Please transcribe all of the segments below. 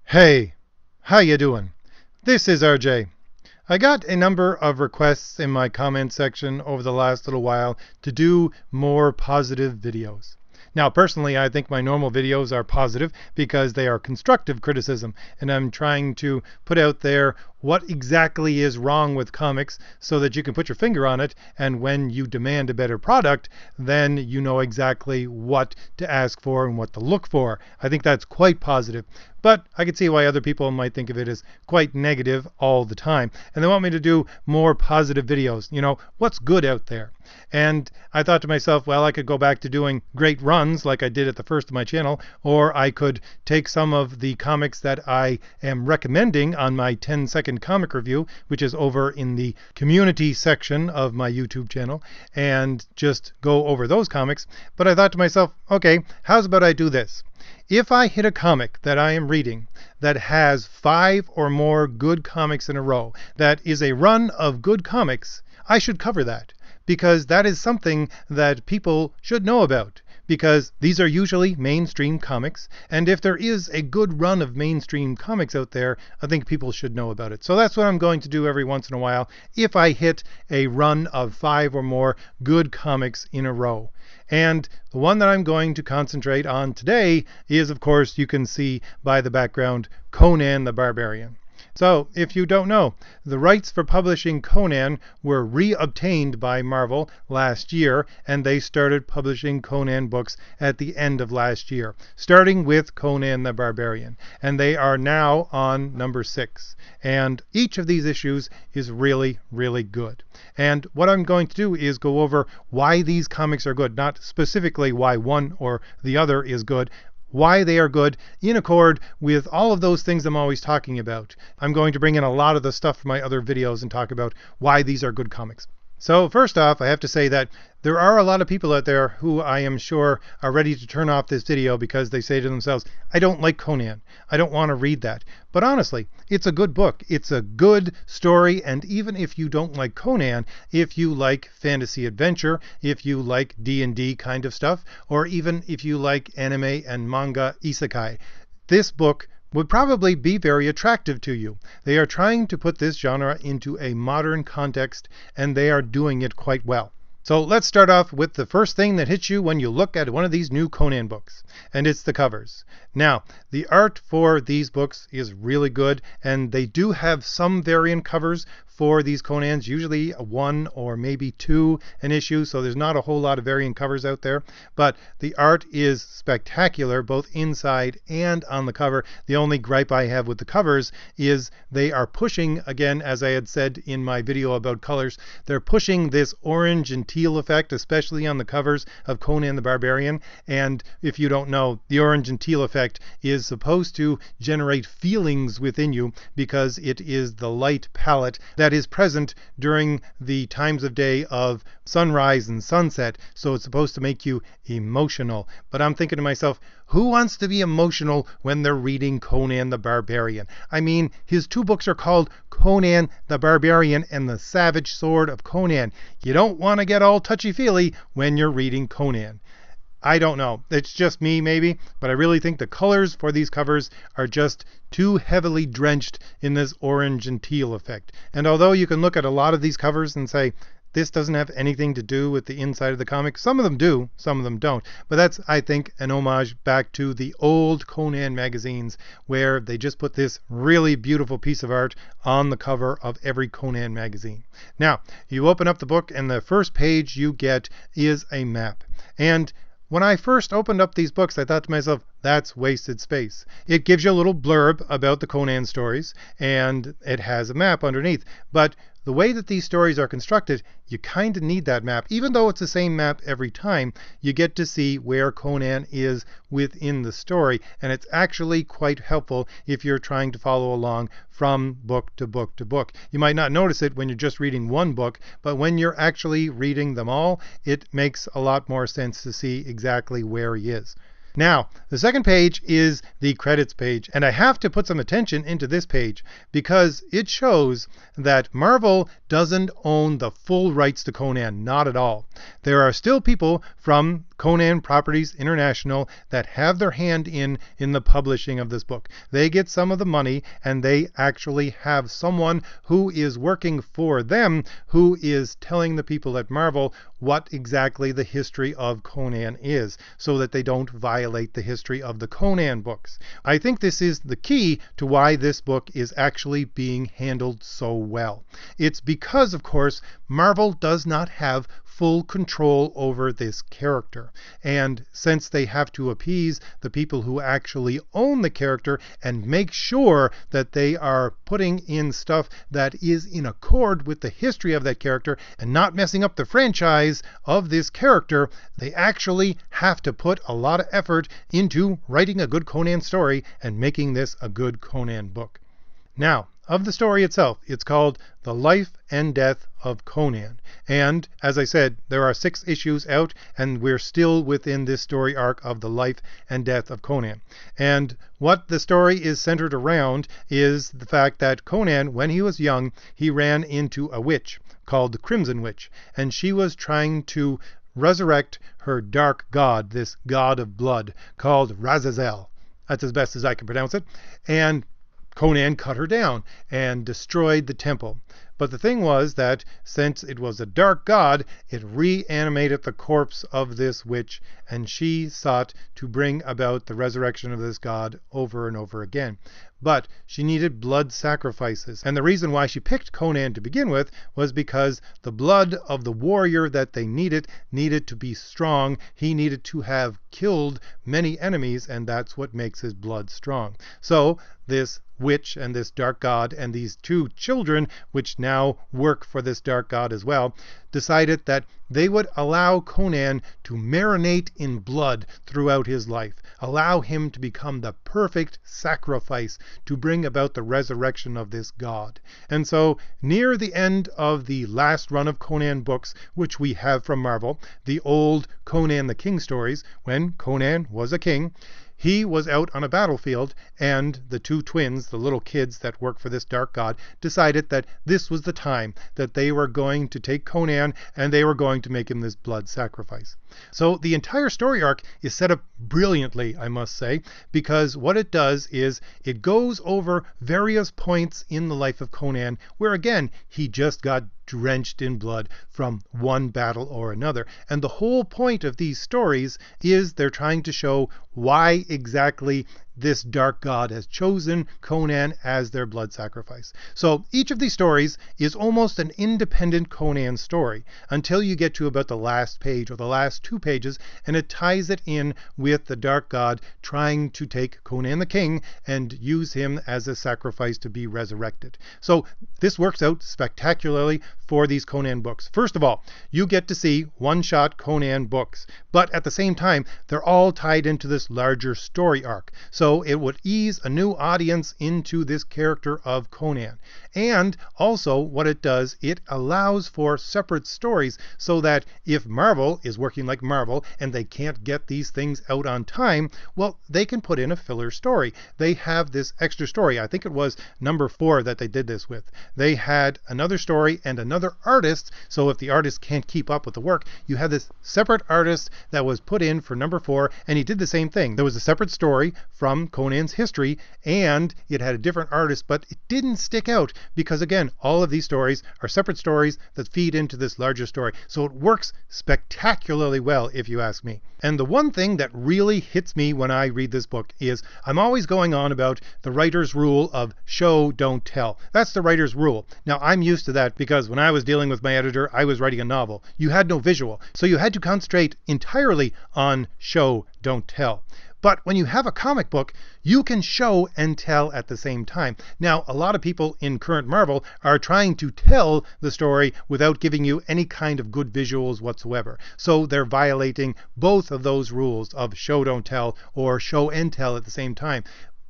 Hey, how you doing? This is RJ. I got a number of requests in my comment section over the last little while to do more positive videos. Now, personally, I think my normal videos are positive because they are constructive criticism, and I'm trying to put out there what exactly is wrong with comics so that you can put your finger on it, and when you demand a better product, then you know exactly what to ask for and what to look for. I think that's quite positive. But I can see why other people might think of it as quite negative all the time. And they want me to do more positive videos. You know, what's good out there? And I thought to myself, well, I could go back to doing great runs like I did at the first of my channel, or I could take some of the comics that I am recommending on my 10-second comic review, which is over in the community section of my YouTube channel, and just go over those comics. But I thought to myself, okay, how's about I do this? If I hit a comic that I am reading that has 5 or more good comics in a row, that is a run of good comics, I should cover that, because that is something that people should know about, because these are usually mainstream comics, and if there is a good run of mainstream comics out there, I think people should know about it. So that's what I'm going to do every once in a while if I hit a run of 5 or more good comics in a row. And the one that I'm going to concentrate on today is, of course, you can see by the background, Conan the Barbarian. So, if you don't know, the rights for publishing Conan were reobtained by Marvel last year, and they started publishing Conan books at the end of last year, starting with Conan the Barbarian. And they are now on number 6. And each of these issues is really, really good. And what I'm going to do is go over why these comics are good, not specifically why one or the other is good, why they are good in accord with all of those things I'm always talking about. I'm going to bring in a lot of the stuff from my other videos and talk about why these are good comics. So first off, I have to say that there are a lot of people out there who I am sure are ready to turn off this video because they say to themselves, I don't like Conan. I don't want to read that. But honestly, it's a good book. It's a good story. And even if you don't like Conan, if you like fantasy adventure, if you like D&D kind of stuff, or even if you like anime and manga isekai, this book would probably be very attractive to you. They are trying to put this genre into a modern context, and they are doing it quite well. So let's start off with the first thing that hits you when you look at one of these new Conan books, and it's the covers. Now, the art for these books is really good, and they do have some variant covers for these Conans, usually 1 or maybe 2 an issue, so there's not a whole lot of variant covers out there, but the art is spectacular both inside and on the cover. The only gripe I have with the covers is they are pushing, again, as I had said in my video about colors, they're pushing this orange and teal effect, especially on the covers of Conan the Barbarian. And if you don't know, the orange and teal effect is supposed to generate feelings within you because it is the light palette that is present during the times of day of sunrise and sunset, so it's supposed to make you emotional. But I'm thinking to myself, who wants to be emotional when they're reading Conan the Barbarian? I mean, his 2 books are called Conan the Barbarian and the Savage Sword of Conan. You don't want to get all touchy-feely when you're reading Conan. I don't know. It's just me, maybe, but I really think the colors for these covers are just too heavily drenched in this orange and teal effect. And although you can look at a lot of these covers and say, this doesn't have anything to do with the inside of the comic, some of them do, some of them don't. But that's, I think, an homage back to the old Conan magazines where they just put this really beautiful piece of art on the cover of every Conan magazine. Now, you open up the book and the first page you get is a map. And when I first opened up these books, I thought to myself, that's wasted space. It gives you a little blurb about the Conan stories, and it has a map underneath. But the way that these stories are constructed, you kind of need that map. Even though it's the same map every time, you get to see where Conan is within the story. And it's actually quite helpful if you're trying to follow along from book to book to book. You might not notice it when you're just reading one book, but when you're actually reading them all, it makes a lot more sense to see exactly where he is. Now, the second page is the credits page, and I have to put some attention into this page because it shows that Marvel doesn't own the full rights to Conan, not at all. There are still people from Conan Properties International that have their hand in the publishing of this book. They get some of the money, and they actually have someone who is working for them, who is telling the people at Marvel what exactly the history of Conan is, so that they don't violate the history of the Conan books. I think this is the key to why this book is actually being handled so well. It's because, of course, Marvel does not have full control over this character. And since they have to appease the people who actually own the character and make sure that they are putting in stuff that is in accord with the history of that character and not messing up the franchise of this character, they actually have to put a lot of effort into writing a good Conan story and making this a good Conan book. Now, of the story itself, it's called The Life and Death of Conan. And as I said, there are 6 issues out, and we're still within this story arc of the life and death of Conan. And what the story is centered around is the fact that Conan, when he was young, he ran into a witch called the Crimson Witch, and she was trying to resurrect her dark god, this god of blood called Razazel. That's as best as I can pronounce it. And Conan cut her down and destroyed the temple. But the thing was that since it was a dark god, it reanimated the corpse of this witch, and she sought to bring about the resurrection of this god over and over again. But she needed blood sacrifices. And the reason why she picked Conan to begin with was because the blood of the warrior that they needed to be strong. He needed to have killed many enemies, and that's what makes his blood strong. So this witch and this dark god and these 2 children, which now work for this dark god as well, decided that they would allow Conan to marinate in blood throughout his life, allow him to become the perfect sacrifice to bring about the resurrection of this god. And so near the end of the last run of Conan books, which we have from Marvel, the old Conan the King stories, when Conan was a king, he was out on a battlefield, and the 2 twins, the little kids that work for this dark god, decided that this was the time that they were going to take Conan and they were going to make him this blood sacrifice. So the entire story arc is set up brilliantly, I must say, because what it does is it goes over various points in the life of Conan where, again, he just got drenched in blood from one battle or another. And the whole point of these stories is they're trying to show why exactly this dark god has chosen Conan as their blood sacrifice. So each of these stories is almost an independent Conan story until you get to about the last page or the last 2 pages, and it ties it in with the dark god trying to take Conan the King and use him as a sacrifice to be resurrected. So this works out spectacularly for these Conan books. First of all, you get to see one-shot Conan books, but at the same time, they're all tied into this larger story arc. So it would ease a new audience into this character of Conan. And also what it does, it allows for separate stories so that if Marvel is working like Marvel and they can't get these things out on time, well, they can put in a filler story. They have this extra story. I think it was number 4 that they did this with. They had another story and another artist, so if the artist can't keep up with the work, you have this separate artist that was put in for number 4, and he did the same thing. There was a separate story from Conan's history, and it had a different artist, but it didn't stick out because, again, all of these stories are separate stories that feed into this larger story. So it works spectacularly well, if you ask me. And the one thing that really hits me when I read this book is I'm always going on about the writer's rule of show, don't tell. That's the writer's rule. Now, I'm used to that because when I was dealing with my editor, I was writing a novel. You had no visual, so you had to concentrate entirely on show, don't tell. But when you have a comic book, you can show and tell at the same time. Now, a lot of people in current Marvel are trying to tell the story without giving you any kind of good visuals whatsoever. So they're violating both of those rules of show, don't tell, or show and tell at the same time.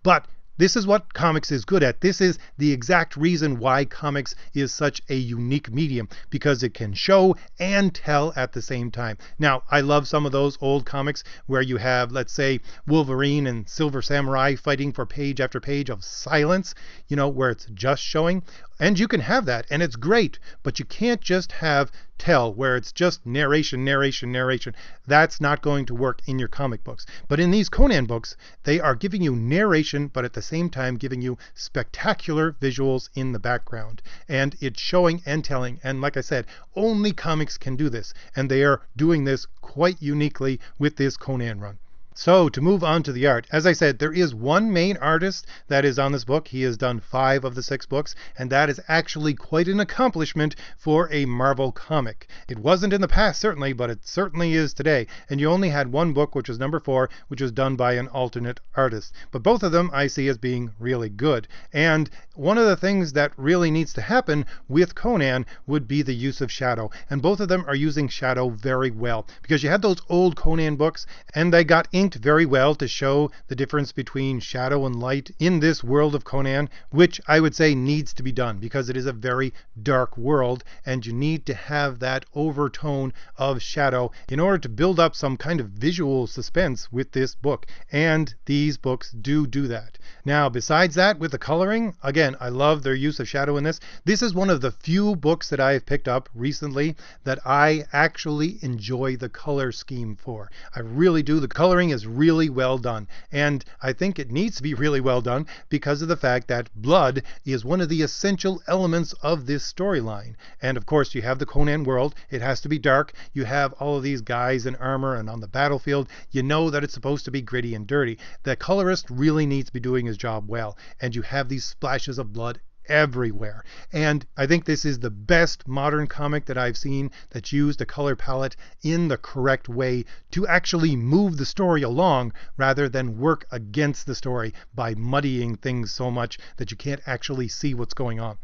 But This is what comics is good at. This is the exact reason why comics is such a unique medium, because it can show and tell at the same time. Now, I love some of those old comics where you have, let's say, Wolverine and Silver Samurai fighting for page after page of silence, where it's just showing. And you can have that, and it's great, but you can't just have tell, where it's just narration, narration, narration. That's not going to work in your comic books. But in these Conan books, they are giving you narration, but at the same time giving you spectacular visuals in the background. And it's showing and telling. And like I said, only comics can do this. And they are doing this quite uniquely with this Conan run. So to move on to the art, as I said, there is one main artist that is on this book. He has done 5 of the 6 books, and that is actually quite an accomplishment for a Marvel comic. It wasn't in the past, certainly, but it certainly is today. And you only had one book, which was number 4, which was done by an alternate artist. But both of them I see as being really good. And one of the things that really needs to happen with Conan would be the use of shadow. And both of them are using shadow very well, because you had those old Conan books, and they got inked very well to show the difference between shadow and light in this world of Conan, which I would say needs to be done, because it is a very dark world, and you need to have that overtone of shadow in order to build up some kind of visual suspense with this book. And these books do that. Now, besides that, with the coloring, again, I love their use of shadow in this. This is one of the few books that I have picked up recently that I actually enjoy the color scheme for. I really do. The coloring is really well done, and I think it needs to be really well done because of the fact that blood is one of the essential elements of this storyline. And of course, you have the Conan world. It has to be dark. You have all of these guys in armor and on the battlefield. You know that it's supposed to be gritty and dirty. The colorist really needs to be doing his job well, and you have these splashes of blood everywhere. And I think this is the best modern comic that I've seen that used a color palette in the correct way to actually move the story along rather than work against the story by muddying things so much that you can't actually see what's going on.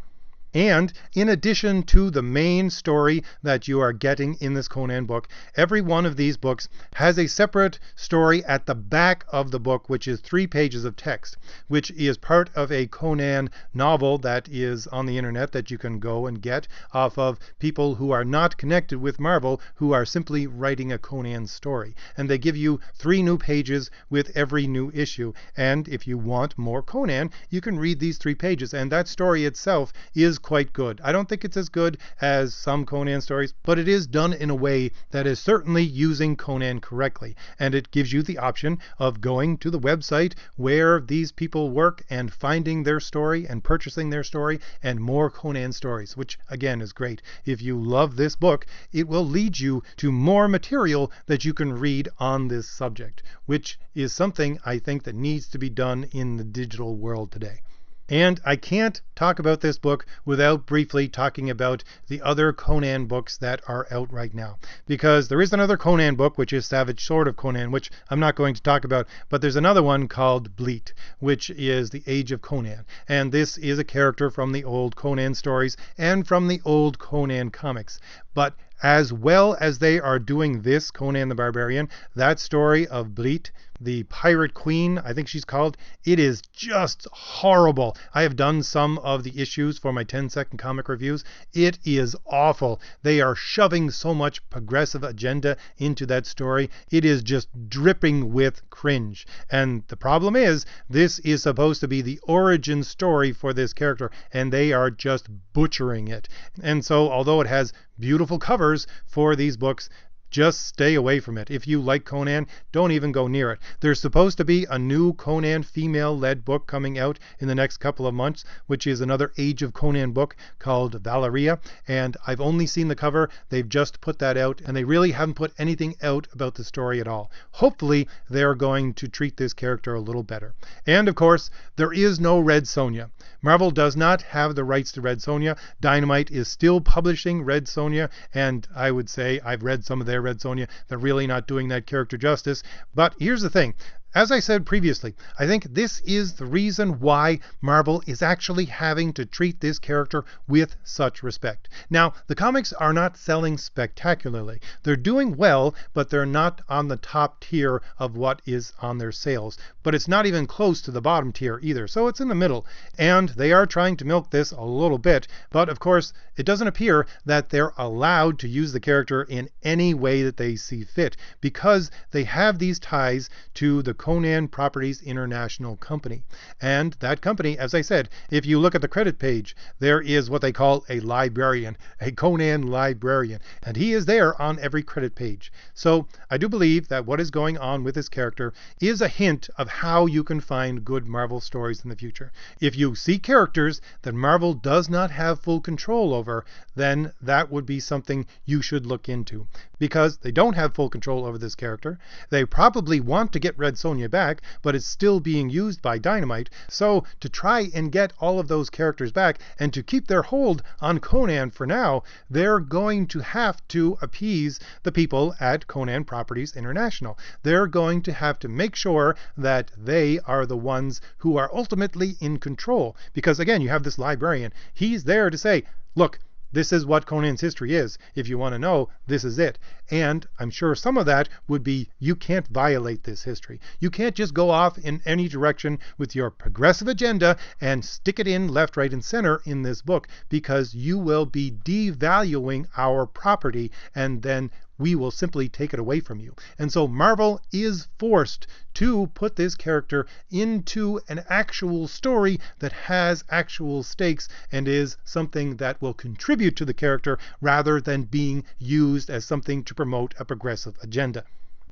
And in addition to the main story that you are getting in this Conan book, every one of these books has a separate story at the back of the book, which is 3 pages of text, which is part of a Conan novel that is on the internet that you can go and get off of people who are not connected with Marvel, who are simply writing a Conan story. And they give you 3 new pages with every new issue. And if you want more Conan, you can read these 3 pages. And that story itself is quite good. I don't think it's as good as some Conan stories, but it is done in a way that is certainly using Conan correctly. And it gives you the option of going to the website where these people work and finding their story and purchasing their story and more Conan stories, which again is great. If you love this book, it will lead you to more material that you can read on this subject, which is something I think that needs to be done in the digital world today. And I can't talk about this book without briefly talking about the other Conan books that are out right now. Because there is another Conan book, which is Savage Sword of Conan, which I'm not going to talk about, but there's another one called Bleat, which is the Age of Conan. And this is a character from the old Conan stories and from the old Conan comics. But as well as they are doing this Conan the Barbarian, that story of Bleat, the Pirate Queen, I think she's called, it is just horrible. I have done some of the issues for my 10-second comic reviews. It is awful. They are shoving so much progressive agenda into that story. It is just dripping with cringe. And the problem is, this is supposed to be the origin story for this character, and they are just butchering it. And so, although it has beautiful covers for these books, just stay away from it. If you like Conan, don't even go near it. There's supposed to be a new Conan female-led book coming out in the next couple of months, which is another Age of Conan book called Valeria. And I've only seen the cover. They've just put that out, and they really haven't put anything out about the story at all. Hopefully, they're going to treat this character a little better. And of course, there is no Red Sonja. Marvel does not have the rights to Red Sonja. Dynamite is still publishing Red Sonja, and I would say I've read some of their Red Sonja. They're really not doing that character justice. But here's the thing. As I said previously, I think this is the reason why Marvel is actually having to treat this character with such respect. Now, the comics are not selling spectacularly. They're doing well, but they're not on the top tier of what is on their sales. But it's not even close to the bottom tier either, so it's in the middle. And they are trying to milk this a little bit, but of course, it doesn't appear that they're allowed to use the character in any way that they see fit, because they have these ties to the Conan Properties International Company. And that company, as I said, if you look at the credit page, there is what they call a librarian, a Conan librarian, and he is there on every credit page. So I do believe that what is going on with this character is a hint of how you can find good Marvel stories in the future. If you see characters that Marvel does not have full control over, then that would be something you should look into, because they don't have full control over this character. They probably want to get Red Sonja back, but it's still being used by Dynamite. So to try and get all of those characters back and to keep their hold on Conan for now, they're going to have to appease the people at Conan Properties International. They're going to have to make sure that they are the ones who are ultimately in control. Because again, you have this librarian. He's there to say, look, this is what Conan's history is. If you want to know, this is it. And I'm sure some of that would be, you can't violate this history. You can't just go off in any direction with your progressive agenda and stick it in left, right, and center in this book, because you will be devaluing our property, and then we will simply take it away from you. And so Marvel is forced to put this character into an actual story that has actual stakes and is something that will contribute to the character rather than being used as something to promote a progressive agenda.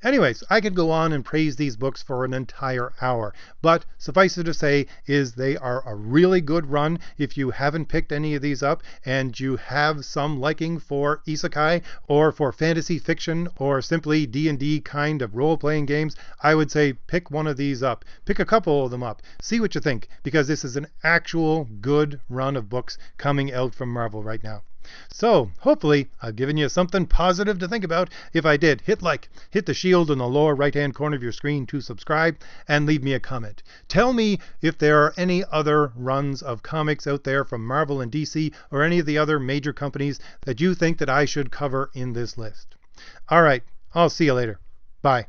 Anyways, I could go on and praise these books for an entire hour, but suffice it to say is they are a really good run. If you haven't picked any of these up and you have some liking for isekai or for fantasy fiction or simply D&D kind of role-playing games, I would say pick one of these up. Pick a couple of them up. See what you think, because this is an actual good run of books coming out from Marvel right now. So, hopefully, I've given you something positive to think about. If I did, hit like, hit the shield in the lower right-hand corner of your screen to subscribe, and leave me a comment. Tell me if there are any other runs of comics out there from Marvel and DC or any of the other major companies that you think that I should cover in this list. All right, I'll see you later. Bye.